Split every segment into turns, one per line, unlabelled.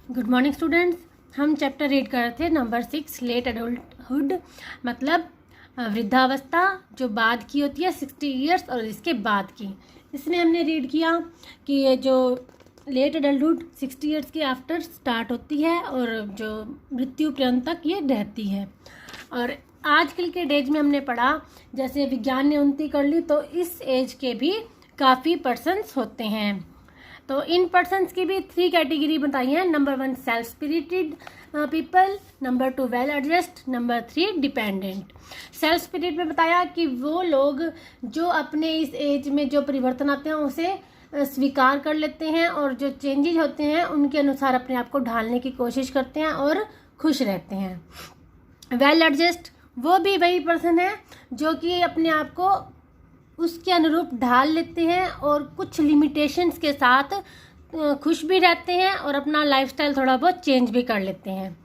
Good morning students. हम chapter read कर रहे थे नंबर 6 लेट एडल्टहुड, मतलब वृद्धावस्था जो बाद की होती है 60 ईयर्स और इसके बाद की। इसमें हमने रीड किया कि ये जो लेट एडल्टहुड 60 ईयर्स के आफ्टर स्टार्ट होती है और जो मृत्यु पर्यंत तक ये रहती है। और आजकल के डेज में हमने पढ़ा, जैसे विज्ञान ने उन्नति कर ली तो इस एज के भी काफ़ी पर्सन्स होते हैं। तो इन पर्सन्स की भी 3 कैटेगरी बताई हैं। Number 1 self spirited people, number 2 well adjust, number 3 dependent. Self spirit में बताया कि वो लोग जो अपने इस एज में जो परिवर्तन आते हैं उसे स्वीकार कर लेते हैं और जो चेंजेस होते हैं उनके अनुसार अपने आप को ढालने की कोशिश करते हैं और खुश रहते हैं। वेल एडजस्ट वो भी वही पर्सन है जो कि अपने आप को उसके अनुरूप ढाल लेते हैं और कुछ लिमिटेशंस के साथ खुश भी रहते हैं और अपना लाइफस्टाइल थोड़ा बहुत चेंज भी कर लेते हैं।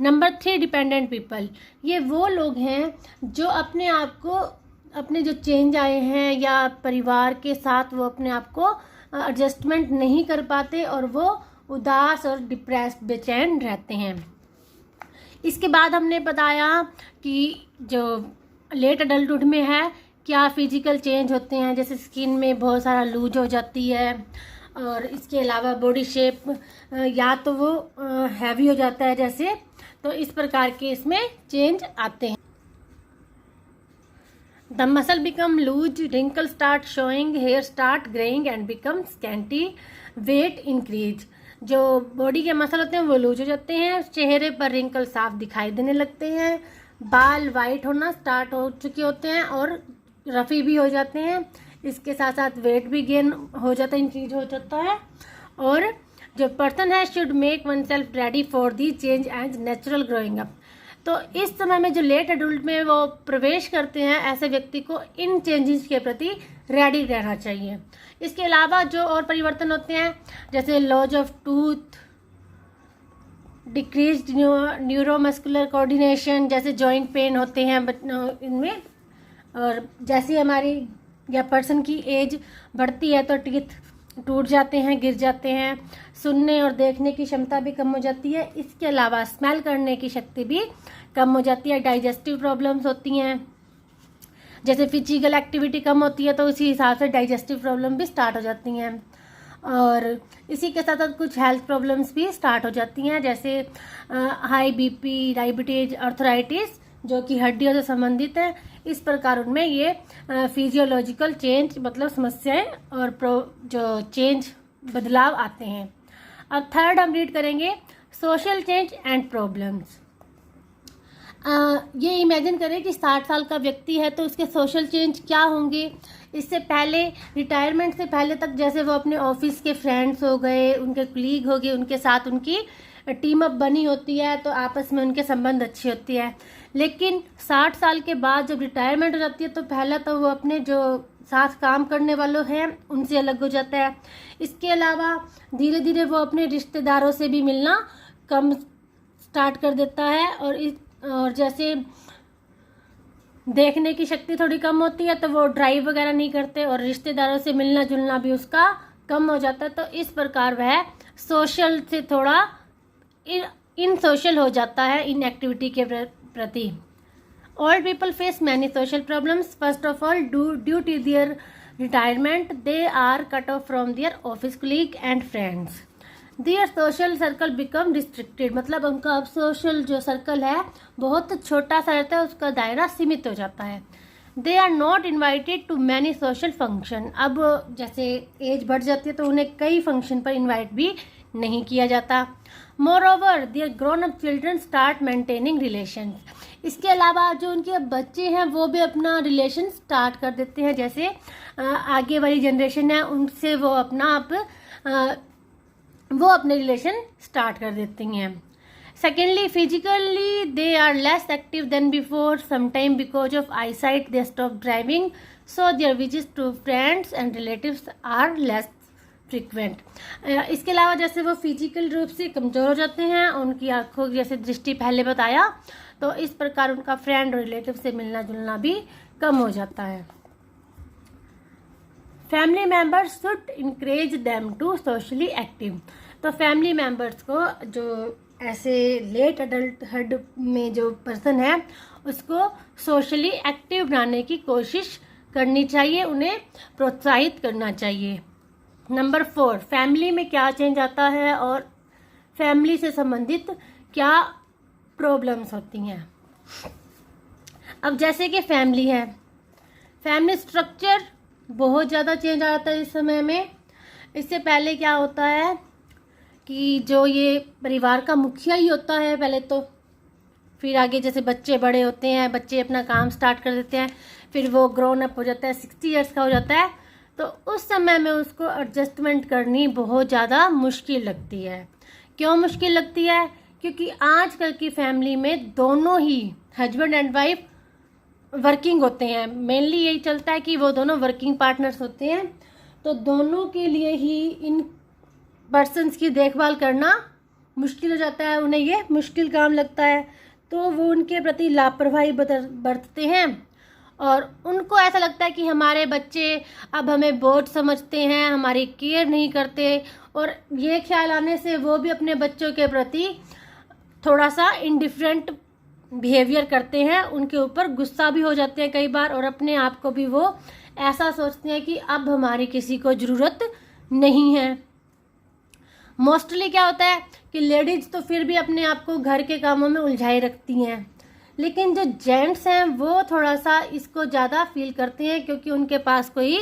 नंबर 3 डिपेंडेंट पीपल, ये वो लोग हैं जो अपने आप को अपने जो चेंज आए हैं या परिवार के साथ वो अपने आप को एडजस्टमेंट नहीं कर पाते और वो उदास और डिप्रेस्ड बेचैन रहते हैं। इसके बाद हमने बताया कि जो लेट एडल्टहुड में है क्या फिजिकल चेंज होते हैं, जैसे स्किन में बहुत सारा लूज हो जाती है और इसके अलावा बॉडी शेप या तो वो हैवी हो जाता है जैसे, तो इस प्रकार के इसमें चेंज आते हैं। The muscle become loose, wrinkle start showing, hair start greying and become scanty, weight increase. जो बॉडी के मसल होते हैं वो लूज हो जाते हैं, चेहरे पर रिंकल साफ दिखाई देने लगते हैं, बाल वाइट होना स्टार्ट हो चुके होते हैं और रफ़ी भी हो जाते हैं। इसके साथ साथ वेट भी गेन हो जाता है, इंक्रीज हो जाता है। और जो पर्सन है should make one self ready for the change as natural growing up. तो इस समय में जो लेट एडल्ट में वो प्रवेश करते हैं ऐसे व्यक्ति को इन चेंजेस के प्रति रेडी रहना चाहिए। इसके अलावा जो और परिवर्तन होते हैं जैसे loss of tooth, decreased neuromuscular coordination, जैसे जॉइंट पेन होते हैं इनमें। और जैसे हमारी या पर्सन की एज बढ़ती है तो टीथ टूट जाते हैं, गिर जाते हैं, सुनने और देखने की क्षमता भी कम हो जाती है। इसके अलावा स्मेल करने की शक्ति भी कम हो जाती है। डाइजेस्टिव प्रॉब्लम्स होती हैं, जैसे फिजिकल एक्टिविटी कम होती है तो उसी हिसाब से डाइजेस्टिव प्रॉब्लम भी स्टार्ट हो जाती हैं। और इसी के साथ साथ कुछ हेल्थ प्रॉब्लम्स भी स्टार्ट हो जाती हैं, जैसे हाई बीपी, डायबिटीज, आर्थराइटिस जो कि हड्डियों से संबंधित है। इस प्रकार उनमें ये फिजियोलॉजिकल चेंज मतलब समस्याएं और जो चेंज बदलाव आते हैं। अब थर्ड हम रीड करेंगे सोशल चेंज एंड प्रॉब्लम्स। ये इमेजिन करें कि 60 साल का व्यक्ति है तो उसके सोशल चेंज क्या होंगे। इससे पहले रिटायरमेंट से पहले तक जैसे वो अपने ऑफिस के फ्रेंड्स हो गए, उनके कलीग हो गए, उनके साथ उनकी टीम अप बनी होती है तो आपस में उनके संबंध अच्छी होती है। लेकिन 60 साल के बाद जब रिटायरमेंट हो जाती है तो पहला तो वो अपने जो साथ काम करने वालों हैं उनसे अलग हो जाता है। इसके अलावा धीरे धीरे वो अपने रिश्तेदारों से भी मिलना कम स्टार्ट कर देता है और जैसे देखने की शक्ति थोड़ी कम होती है तो वो ड्राइव वगैरह नहीं करते और रिश्तेदारों से मिलना जुलना भी उसका कम हो जाता है। तो इस प्रकार वह सोशल से थोड़ा इन सोशल हो जाता है इन एक्टिविटी के प्रति। Old people face many social problems. First of all, due to their retirement, they are cut off from their office colleague and friends. Their social circle become restricted. मतलब उनका अब social जो circle है बहुत छोटा सा रहता है, उसका दायरा सीमित हो जाता है। They are not invited to many social function. अब जैसे एज बढ़ जाती है तो उन्हें कई फंक्शन पर इनवाइट भी नहीं किया जाता। Moreover, their grown-up children start maintaining relations. इसके अलावा जो उनके बच्चे हैं वो भी अपना रिलेशन स्टार्ट कर देते हैं, जैसे आगे वाली जनरेशन है उनसे वो अपने रिलेशन स्टार्ट कर देती हैं। Secondly, physically they are less active than before. Sometime because of eyesight they stop driving, so their visits to friends and relatives are less frequent. इसके अलावा जैसे वो फिजिकल रूप से कमज़ोर हो जाते हैं, उनकी आंखों की जैसे दृष्टि पहले बताया, तो इस प्रकार उनका फ्रेंड और रिलेटिव से मिलना जुलना भी कम हो जाता है। Family members should encourage them to socially active. तो फैमिली मेम्बर्स को, जो ऐसे लेट अडल्टहुड में जो पर्सन है, उसको सोशली एक्टिव बनाने की कोशिश करनी चाहिए, उन्हें प्रोत्साहित करना चाहिए। नंबर 4, फैमिली में क्या चेंज आता है और फैमिली से संबंधित क्या प्रॉब्लम्स होती हैं। अब जैसे कि फैमिली है, फैमिली स्ट्रक्चर बहुत ज़्यादा चेंज आता है इस समय में। इससे पहले क्या होता है कि जो ये परिवार का मुखिया ही होता है पहले तो, फिर आगे जैसे बच्चे बड़े होते हैं, बच्चे अपना काम स्टार्ट कर देते हैं, फिर वो ग्रोन अप हो जाता है, 60 ईयर्स का हो जाता है, तो उस समय में उसको एडजस्टमेंट करनी बहुत ज़्यादा मुश्किल लगती है। क्यों मुश्किल लगती है? क्योंकि आजकल की फैमिली में दोनों ही हस्बैंड एंड वाइफ वर्किंग होते हैं। मेनली यही चलता है कि वो दोनों वर्किंग पार्टनर्स होते हैं, तो दोनों के लिए ही इन पर्सन्स की देखभाल करना मुश्किल हो जाता है, उन्हें ये मुश्किल काम लगता है, तो वो उनके प्रति लापरवाही बरतते हैं और उनको ऐसा लगता है कि हमारे बच्चे अब हमें बोझ समझते हैं, हमारी केयर नहीं करते, और ये ख्याल आने से वो भी अपने बच्चों के प्रति थोड़ा सा इंडिफरेंट बिहेवियर करते हैं, उनके ऊपर गुस्सा भी हो जाते हैं कई बार, और अपने आप को भी वो ऐसा सोचते हैं कि अब हमारी किसी को ज़रूरत नहीं है। मोस्टली क्या होता है कि लेडीज तो फिर भी अपने आप को घर के कामों में उलझाए रखती हैं, लेकिन जो जेंट्स हैं वो थोड़ा सा इसको ज़्यादा फील करते हैं, क्योंकि उनके पास कोई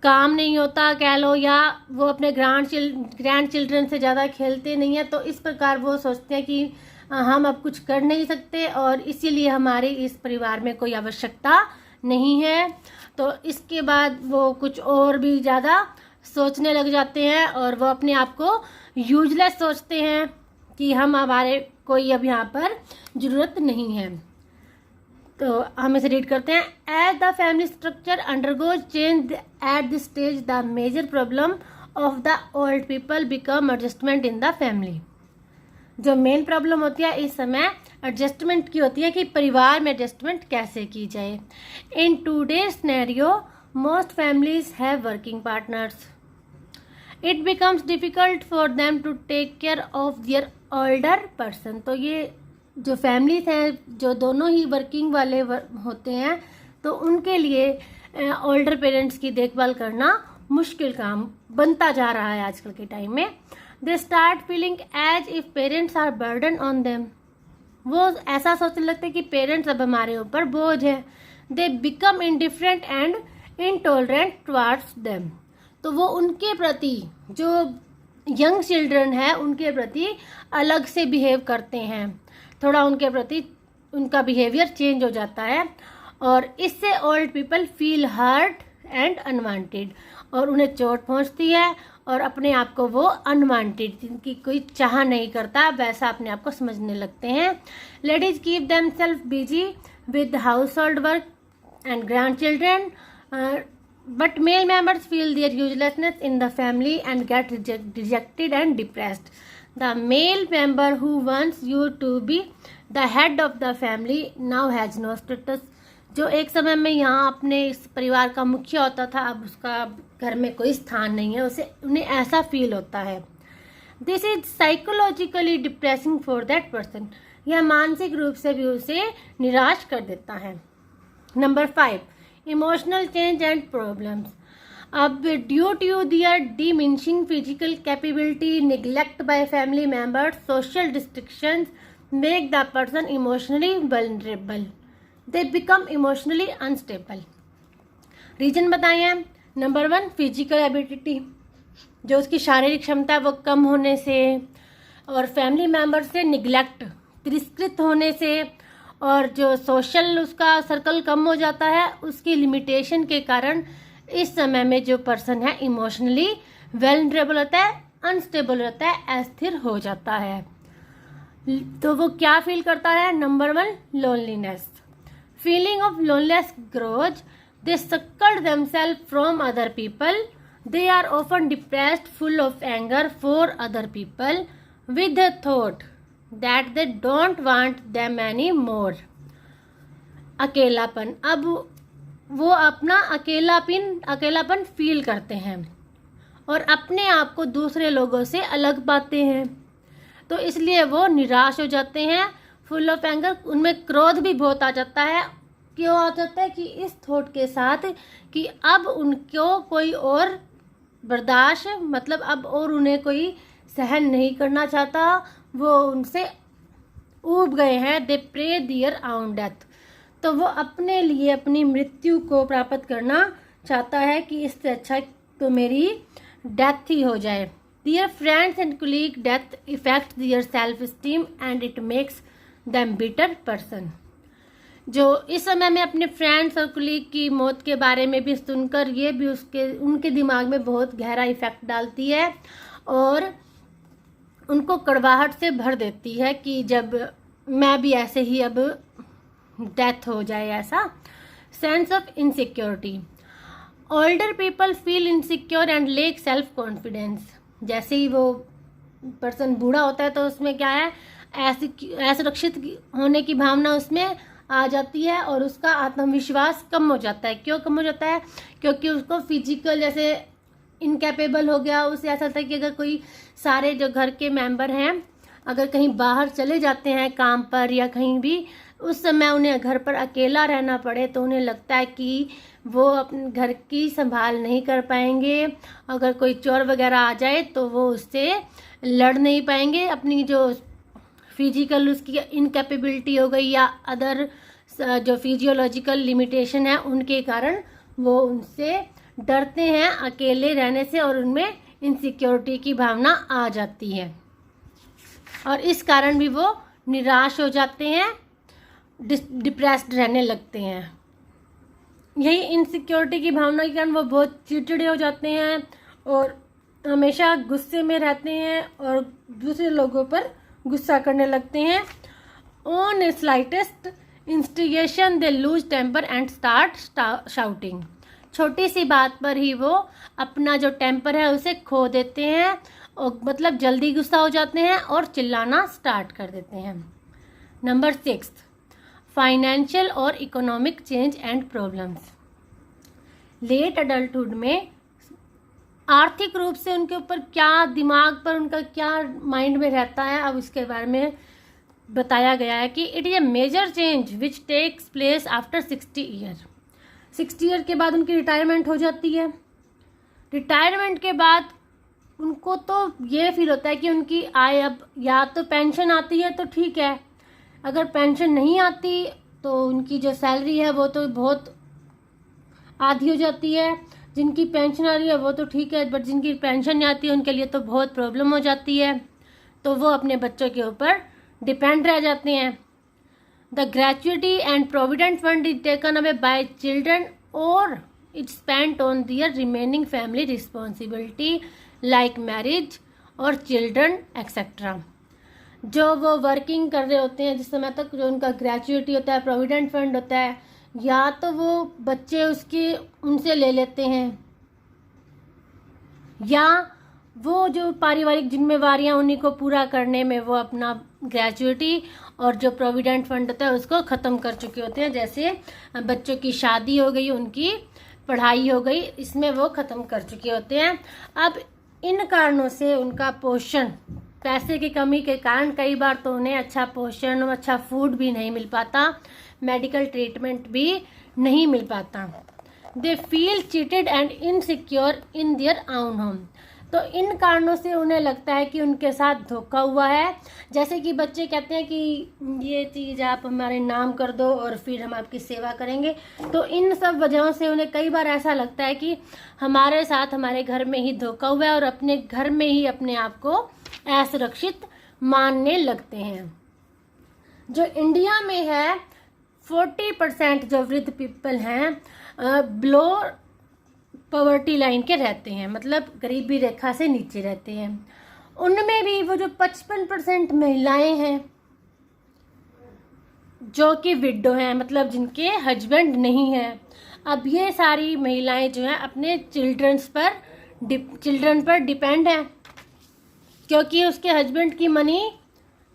काम नहीं होता कह लो, या वो अपने ग्रैंड चिल्ड्रन से ज़्यादा खेलते नहीं हैं, तो इस प्रकार वो सोचते हैं कि हम अब कुछ कर नहीं सकते और इसीलिए हमारी इस परिवार में कोई आवश्यकता नहीं है। तो इसके बाद वो कुछ और भी ज़्यादा सोचने लग जाते हैं और वो अपने आप को यूजलेस सोचते हैं कि हमारे कोई अब यहाँ पर ज़रूरत नहीं है। तो हम इसे रीड करते हैं। As the family structure undergoes change at this stage the major problem of the old people become adjustment in the family. जो मेन प्रॉब्लम होती है इस समय एडजस्टमेंट की होती है कि परिवार में एडजस्टमेंट कैसे की जाए। In today's scenario most families have working partners. It becomes difficult for them to take care of their older person. तो ये जो फैमिलीज हैं जो दोनों ही वर्किंग वाले होते हैं, तो उनके लिए ओल्डर पेरेंट्स की देखभाल करना मुश्किल काम बनता जा रहा है आजकल के टाइम में। They start feeling as if parents are burden on them. वो ऐसा सोचने लगते हैं कि पेरेंट्स अब हमारे ऊपर बोझ है। They become indifferent and intolerant towards them. तो वो उनके प्रति, जो यंग चिल्ड्रन है उनके प्रति अलग से बिहेव करते हैं, थोड़ा उनके प्रति उनका बिहेवियर चेंज हो जाता है, और इससे old people feel hurt and unwanted, और उन्हें चोट पहुंचती है और अपने आप को वो अनवांटेड, जिनकी कोई चाह नहीं करता, वैसा अपने आप को समझने लगते हैं। Ladies keep them self busy with house hold work and grand children, but male members feel their uselessness in the family and get dejected and depressed. The male member who wants you to be the head of the family now has no status. जो एक समय में यहाँ अपने इस परिवार का मुखिया होता था, अब उसका घर में कोई स्थान नहीं है, उसे उन्हें ऐसा फील होता है। This is psychologically depressing for that person. यह मानसिक रूप से भी उसे निराश कर देता है। Number 5, emotional change and problems. अब due to their diminishing physical capability, neglect by family members, social restrictions make the person emotionally vulnerable. They become emotionally unstable. Reason बताए हैं। नंबर 1, फिजिकल एबिलिटी, जो उसकी शारीरिक क्षमता वो कम होने से, और फैमिली मेंबर से निग्लेक्ट, तिरस्कृत होने से, और जो सोशल उसका सर्कल कम हो जाता है, उसकी लिमिटेशन के कारण इस समय में जो पर्सन है इमोशनली वल्नरेबल होता है, अनस्टेबल होता है, अस्थिर हो जाता है। तो वो क्या फील करता है? Number 1, loneliness. Feeling of loneliness grows. They secluded themselves from other people. They are often depressed, full of anger for other people, with the thought that they don't want them anymore. अकेलापन। अब वो अपना अकेलापन feel करते हैं और अपने आप को दूसरे लोगों से अलग पाते हैं, तो इसलिए वो निराश हो जाते हैं। फुल ऑफ एंगर, उनमें क्रोध भी बहुत आ जाता है। क्यों आ जाता है? कि इस थॉट के साथ कि अब उनको कोई और बर्दाश्त, मतलब अब और उन्हें कोई सहन नहीं करना चाहता, वो उनसे ऊब गए हैं। दे प्रे दियर आउन डेथ, तो वो अपने लिए अपनी मृत्यु को प्राप्त करना चाहता है कि इससे अच्छा तो मेरी डेथ ही हो जाए। Their friends and colleague, death effect their self esteem and it makes them bitter person. जो इस समय में अपने फ्रेंड्स और कोलीग की मौत के बारे में भी सुनकर ये भी उनके दिमाग में बहुत गहरा इफेक्ट डालती है और उनको कड़वाहट से भर देती है कि जब मैं भी ऐसे ही अब डेथ हो जाए ऐसा। Sense of insecurity, older people feel insecure and lake self confidence. जैसे ही वो पर्सन बूढ़ा होता है तो उसमें क्या है, असुरक्षित होने की भावना उसमें आ जाती है और उसका आत्मविश्वास कम हो जाता है। क्यों कम हो जाता है? क्योंकि उसको फिजिकल जैसे इनकैपेबल हो गया। उसे ऐसा लगता है कि अगर कोई सारे जो घर के मेंबर हैं अगर कहीं बाहर चले जाते हैं काम पर या कहीं भी, उस समय उन्हें घर पर अकेला रहना पड़े तो उन्हें लगता है कि वो अपने घर की संभाल नहीं कर पाएंगे। अगर कोई चोर वगैरह आ जाए तो वो उससे लड़ नहीं पाएंगे। अपनी जो फिजिकल उसकी इनकैपेबिलिटी हो गई या अदर जो फिजियोलॉजिकल लिमिटेशन है उनके कारण वो उनसे डरते हैं अकेले रहने से और उनमें इनसिक्योरिटी की भावना आ जाती है और इस कारण भी वो निराश हो जाते हैं, डिप्रेस्ड रहने लगते हैं। यही इनसिक्योरिटी की भावना के कारण वो बहुत चिड़चिड़े हो जाते हैं और हमेशा गुस्से में रहते हैं और दूसरे लोगों पर गुस्सा करने लगते हैं। On a slightest instigation they lose temper and start shouting. छोटी सी बात पर ही वो अपना जो टेम्पर है उसे खो देते हैं और मतलब जल्दी गुस्सा हो जाते हैं और चिल्लाना स्टार्ट कर देते हैं। नंबर 6, फाइनेंशियल और economic change and problems. Late adulthood में आर्थिक रूप से उनके ऊपर क्या, दिमाग पर उनका क्या माइंड में रहता है, अब इसके बारे में बताया गया है कि it is a major change which takes place after 60 year. 60 year के बाद उनकी रिटायरमेंट हो जाती है। रिटायरमेंट के बाद उनको तो ये फील होता है कि उनकी आय अब या तो पेंशन आती है तो ठीक है, अगर पेंशन नहीं आती तो उनकी जो सैलरी है वो तो बहुत आधी हो जाती है। जिनकी पेंशन आ रही है वो तो ठीक है, बट जिनकी पेंशन नहीं आती है उनके लिए तो बहुत प्रॉब्लम हो जाती है, तो वो अपने बच्चों के ऊपर डिपेंड रह जाते हैं। The gratuity and provident fund is taken away by children और it spent on their remaining family responsibility like marriage और चिल्ड्रन एक्सेट्रा। जो वो वर्किंग कर रहे होते हैं जिस समय तक, जो उनका ग्रेचुइटी होता है, प्रोविडेंट फंड होता है, या तो वो बच्चे उसके उनसे ले लेते हैं या वो जो पारिवारिक जिम्मेवारियां उन्हीं को पूरा करने में वो अपना ग्रेचुइटी और जो प्रोविडेंट फंड होता है उसको ख़त्म कर चुके होते हैं। जैसे बच्चों की शादी हो गई, उनकी पढ़ाई हो गई, इसमें वो ख़त्म कर चुके होते हैं। अब इन कारणों से उनका पोषण, पैसे की कमी के कारण कई बार तो उन्हें अच्छा पोषण और अच्छा फूड भी नहीं मिल पाता, मेडिकल ट्रीटमेंट भी नहीं मिल पाता। They feel cheated and insecure in their आउन होम। तो इन कारणों से उन्हें लगता है कि उनके साथ धोखा हुआ है। जैसे कि बच्चे कहते हैं कि ये चीज़ आप हमारे नाम कर दो और फिर हम आपकी सेवा करेंगे, तो इन सब वजहों से उन्हें कई बार ऐसा लगता है कि हमारे साथ हमारे घर में ही धोखा हुआ है और अपने घर में ही अपने आप को असुरक्षित मानने लगते हैं। जो इंडिया में है 40% जो वृद्ध पीपल हैं बिलो पॉवर्टी लाइन के रहते हैं, मतलब गरीबी रेखा से नीचे रहते हैं। उनमें भी वो जो 55% महिलाएं हैं जो कि विडो हैं, मतलब जिनके हस्बैंड नहीं हैं। अब ये सारी महिलाएं जो हैं अपने चिल्ड्रन पर डिपेंड हैं, क्योंकि उसके हस्बैंड की मनी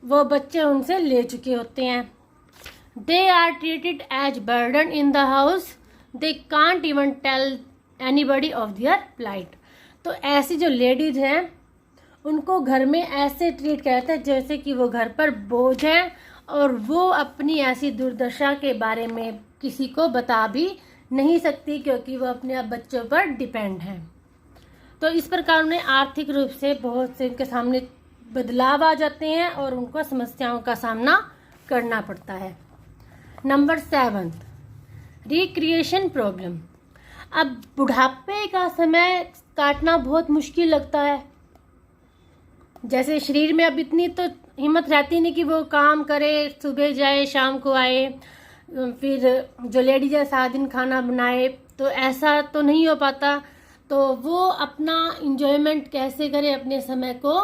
वो बच्चे उनसे ले चुके होते हैं। They are treated as burden in the house, they can't even tell anybody of their plight. तो ऐसी जो लेडीज़ हैं उनको घर में ऐसे ट्रीट किया जाता है जैसे कि वो घर पर बोझ हैं और वो अपनी ऐसी दुर्दशा के बारे में किसी को बता भी नहीं सकती, क्योंकि वो अपने बच्चों पर डिपेंड हैं। तो इस प्रकार उन्हें आर्थिक रूप से बहुत से उनके सामने बदलाव आ जाते हैं और उनको समस्याओं का सामना करना पड़ता है। Number 7, recreation problem. अब बुढ़ापे का समय काटना बहुत मुश्किल लगता है। जैसे शरीर में अब इतनी तो हिम्मत रहती नहीं कि वो काम करे, सुबह जाए शाम को आए, फिर जो लेडीज है सारा दिन खाना बनाए, तो ऐसा तो नहीं हो पाता। तो वो अपना इंजॉयमेंट कैसे करे, अपने समय को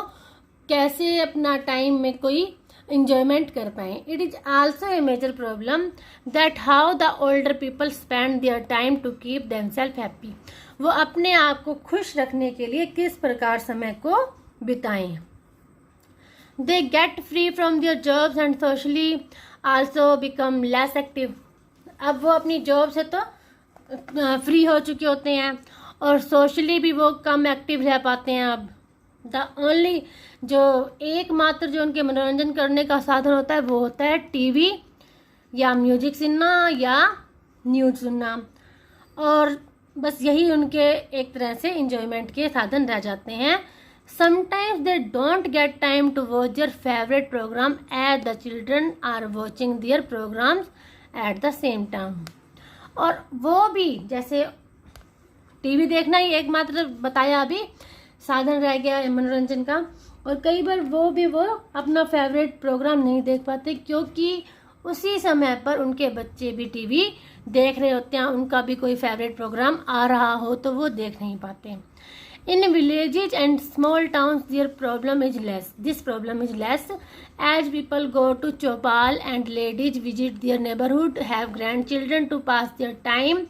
कैसे अपना टाइम में कोई इंजॉयमेंट कर पाए। It is also a major problem that how the older people spend their time to keep themself happy. वो अपने आप को खुश रखने के लिए किस प्रकार समय को बिताएं। They get free from their jobs and socially also become less active. अब वो अपनी जॉब से तो फ्री हो चुके होते हैं और सोशली भी वो कम एक्टिव रह पाते हैं। अब द ओनली जो एकमात्र जो उनके मनोरंजन करने का साधन होता है वो होता है टीवी या म्यूजिक सुनना या न्यूज़ सुनना, और बस यही उनके एक तरह से इंजॉयमेंट के साधन रह जाते हैं। Sometimes they don't get time to watch their favorite program as the children are watching their programs at the same time। और वो भी जैसे टीवी देखना ही एकमात्र बताया अभी साधन रह गया है मनोरंजन का, और कई बार वो अपना फेवरेट प्रोग्राम नहीं देख पाते क्योंकि उसी समय पर उनके बच्चे भी टीवी देख रहे होते हैं, उनका भी कोई फेवरेट प्रोग्राम आ रहा हो तो वो देख नहीं पाते। In villages and small towns, this problem is less as people go to Chopal and ladies visit their neighborhood, have grandchildren to pass their time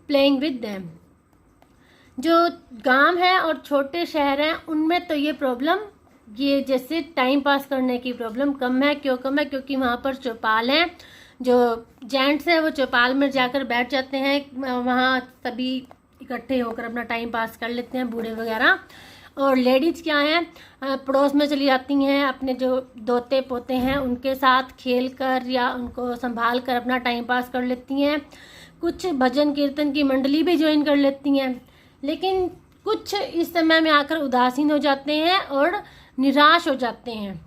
playing with them। जो गांव है और छोटे शहर हैं उनमें तो ये प्रॉब्लम, ये जैसे टाइम पास करने की प्रॉब्लम कम है। क्यों कम है? क्योंकि वहाँ पर चौपाल हैं, जो जेंट्स हैं वो चौपाल में जाकर बैठ जाते हैं, वहाँ सभी इकट्ठे होकर अपना टाइम पास कर लेते हैं, बूढ़े वगैरह। और लेडीज़ क्या हैं, पड़ोस में चली जाती हैं, अपने जो दोते पोते हैं उनके साथ खेल कर या उनको संभाल कर अपना टाइम पास कर लेती हैं। कुछ भजन कीर्तन की मंडली भी ज्वाइन कर लेती हैं, लेकिन कुछ इस समय में आकर उदासीन हो जाते हैं और निराश हो जाते हैं।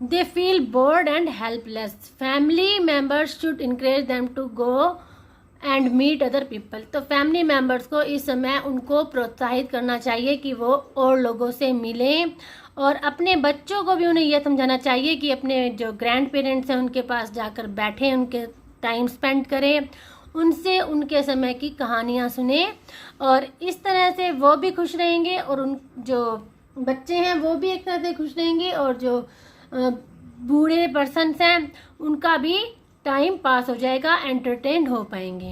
They feel bored and helpless. Family members should encourage them to go and meet other people. तो फैमिली मेम्बर्स को इस समय उनको प्रोत्साहित करना चाहिए कि वो और लोगों से मिलें, और अपने बच्चों को भी उन्हें यह समझाना चाहिए कि अपने जो ग्रैंड पेरेंट्स हैं उनके पास जाकर बैठें, उनके टाइम स्पेंड करें, उनसे उनके समय की कहानियाँ सुने, और इस तरह से वो भी खुश रहेंगे और उन जो बच्चे हैं वो भी एक तरह से खुश रहेंगे, और जो बूढ़े पर्सन्स हैं उनका भी टाइम पास हो जाएगा, एंटरटेन हो पाएंगे।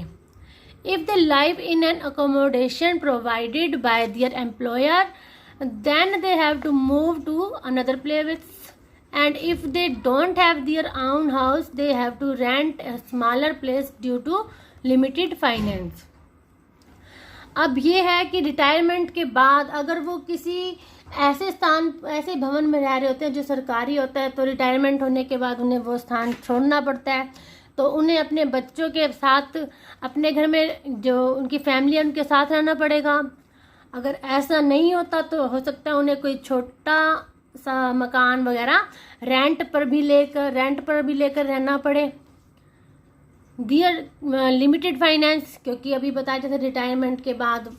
If they live in an accommodation provided by their employer then they have to move to another place, and if they don't have their own house they have to rent a smaller place due to limited finance. अब ये है कि retirement के बाद अगर वो किसी ऐसे स्थान, ऐसे भवन में रह रहे होते हैं जो सरकारी होता है, तो रिटायरमेंट होने के बाद उन्हें वो स्थान छोड़ना पड़ता है, तो उन्हें अपने बच्चों के साथ अपने घर में जो उनकी फैमिली है उनके साथ रहना पड़ेगा। अगर ऐसा नहीं होता तो हो सकता है उन्हें कोई छोटा सा मकान वगैरह रेंट पर भी लेकर रहना पड़े। दियर लिमिटेड फाइनेंस, क्योंकि अभी बताया जैसे रिटायरमेंट के बाद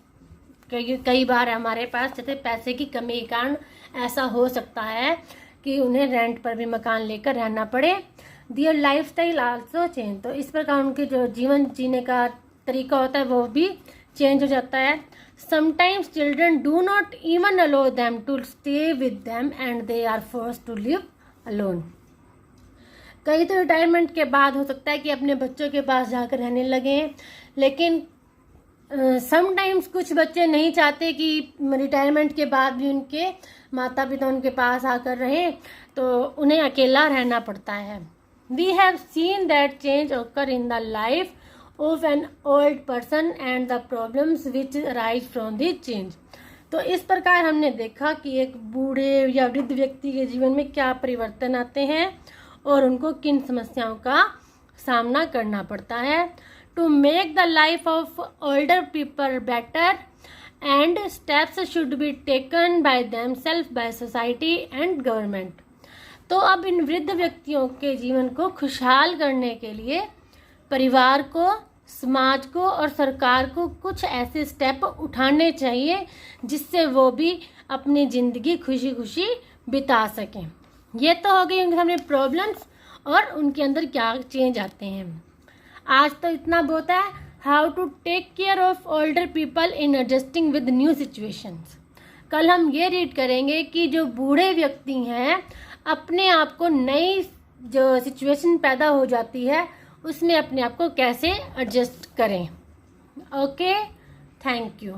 कई बार हमारे पास जैसे पैसे की कमी के कारण ऐसा हो सकता है कि उन्हें रेंट पर भी मकान लेकर रहना पड़े। Their life style also change, तो इस प्रकार उनके जो जीवन जीने का तरीका होता है वो भी चेंज हो जाता है। Sometimes children do not even allow them to stay with them and they are forced to live alone. कई तो रिटायरमेंट के बाद हो सकता है कि अपने बच्चों के पास जाकर रहने लगे, लेकिन समटाइम्स कुछ बच्चे नहीं चाहते कि रिटायरमेंट के बाद भी उनके माता पिता उनके पास आकर रहें, तो उन्हें अकेला रहना पड़ता है। We have seen that change occur in the life of an old person and the problems which arise from the change. तो इस प्रकार हमने देखा कि एक बूढ़े या वृद्ध व्यक्ति के जीवन में क्या परिवर्तन आते हैं और उनको किन समस्याओं का सामना करना पड़ता है। To make the life of older people better and steps should be taken by themself, by society and government. तो अब इन वृद्ध व्यक्तियों के जीवन को खुशहाल करने के लिए परिवार को, समाज को और सरकार को कुछ ऐसे स्टेप उठाने चाहिए जिससे वो भी अपनी ज़िंदगी खुशी खुशी बिता सकें। ये तो हो गई उनके सामने प्रॉब्लम्स और उनके अंदर क्या चेंज आते हैं। आज तो इतना बहुत है, how to take care of older people in adjusting with new situations. कल हम ये रीड करेंगे कि जो बूढ़े व्यक्ति हैं अपने आप को नई जो सिचुएशन पैदा हो जाती है उसमें अपने आप को कैसे एडजस्ट करें। Okay, thank you.